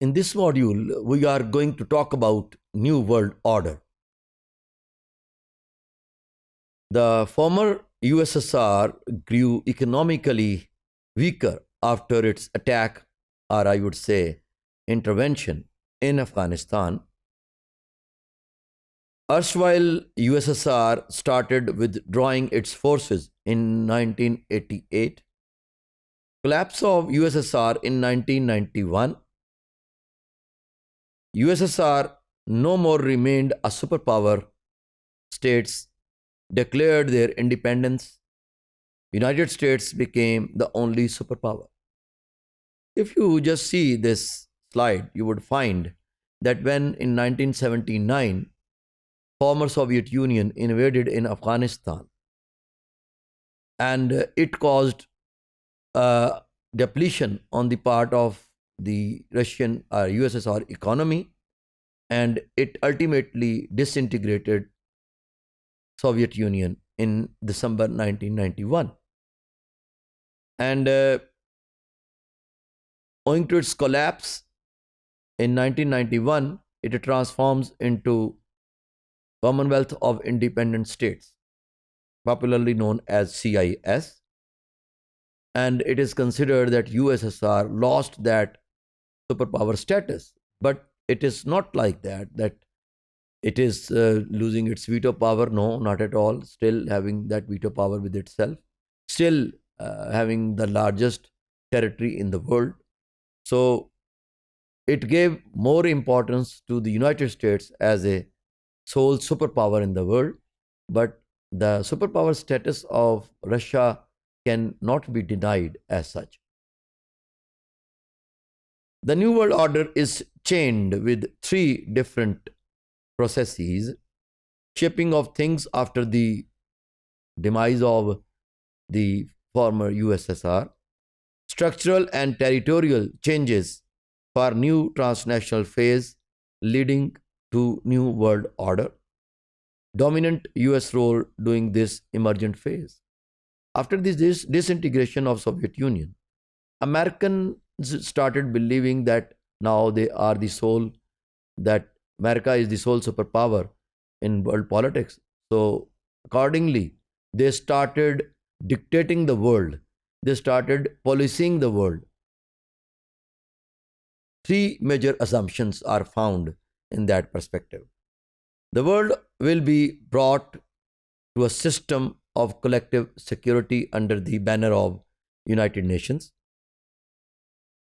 In this module, we are going to talk about New World Order. The former USSR grew economically weaker after its attack, or I would say intervention, in Afghanistan. Erstwhile USSR started withdrawing its forces in 1988, collapse of USSR in 1991. USSR no more remained a superpower. States declared their independence. United States became the only superpower. If you just see this slide, you would find that when in 1979 former Soviet Union invaded in Afghanistan, and it caused a depletion on the part of the Russian or USSR economy, and it ultimately disintegrated Soviet Union in December 1991. And owing to its collapse in 1991, it transforms into Commonwealth of Independent States, popularly known as CIS, and it is considered that USSR lost that superpower status. But it is not like that it is losing its veto power. No, not at all. Still having that veto power with itself, still having the largest territory in the world. So it gave more importance to the United States as a sole superpower in the world, but the superpower status of Russia cannot be denied as such. The New World Order is chained with three different processes: shaping of things after the demise of the former USSR, structural and territorial changes for new transnational phase leading to New World Order, dominant US role during this emergent phase. After this disintegration of Soviet Union, Americans started believing that now they are the sole, that America is the sole superpower in world politics. So accordingly, they started dictating the world. They started policing the world. Three major assumptions are found in that perspective. The world will be brought to a system of collective security under the banner of United Nations.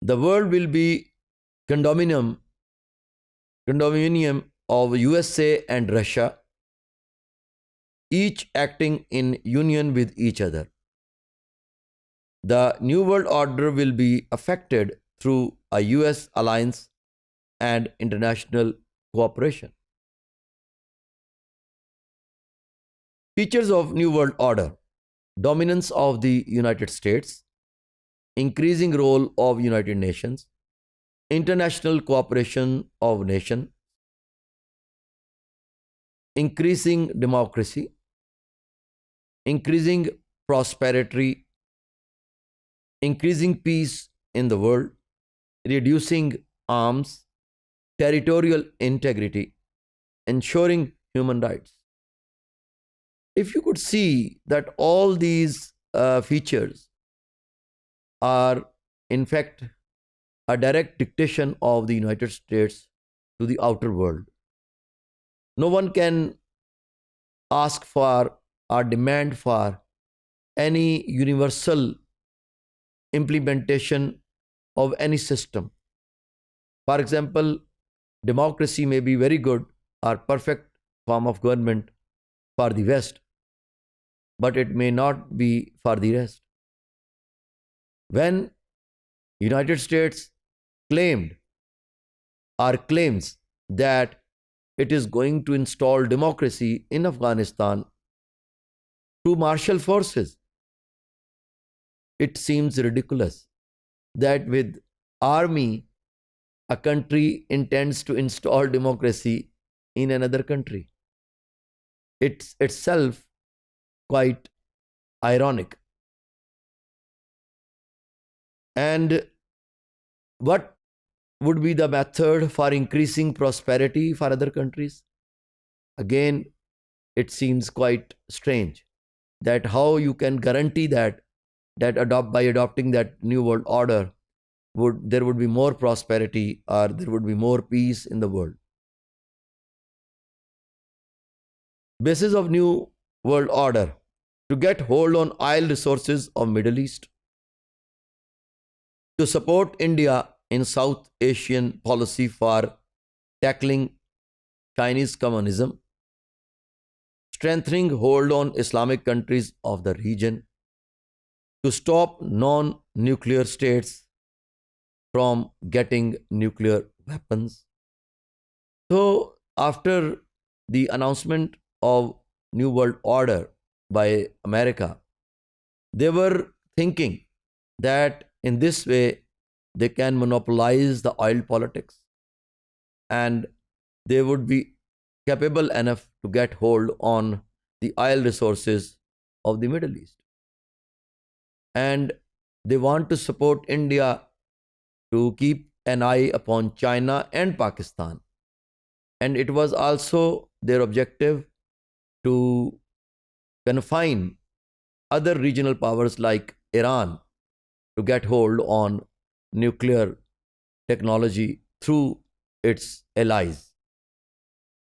The world will be condominium of USA and Russia, each acting in union with each other. The New World Order will be affected through a US alliance and international cooperation. Features of New World Order: dominance of the United States, increasing role of United Nations, international cooperation of nations, increasing democracy, increasing prosperity, increasing peace in the world, reducing arms, territorial integrity, ensuring human rights. If you could see that all these features are in fact a direct dictation of the United States to the outer world. No one can ask for or demand for any universal implementation of any system. For example, democracy may be very good or perfect form of government for the West, but it may not be for the rest. When United States claimed or claims that it is going to install democracy in Afghanistan through martial forces, it seems ridiculous that with army a country intends to install democracy in another country. It's itself quite ironic. And what would be the method for increasing prosperity for other countries? Again, it seems quite strange that how you can guarantee that by adopting that new world order there would be more prosperity or there would be more peace in the world. Basis of new world order: to get hold on oil resources of Middle East, to support India in South Asian policy for tackling Chinese communism, strengthening hold on Islamic countries of the region, to stop non-nuclear states from getting nuclear weapons. So after the announcement of New World Order by America, they were thinking that in this way they can monopolize the oil politics and they would be capable enough to get hold on the oil resources of the Middle East. And they want to support India to keep an eye upon China and Pakistan. And it was also their objective to confine other regional powers like Iran to get hold on nuclear technology through its allies.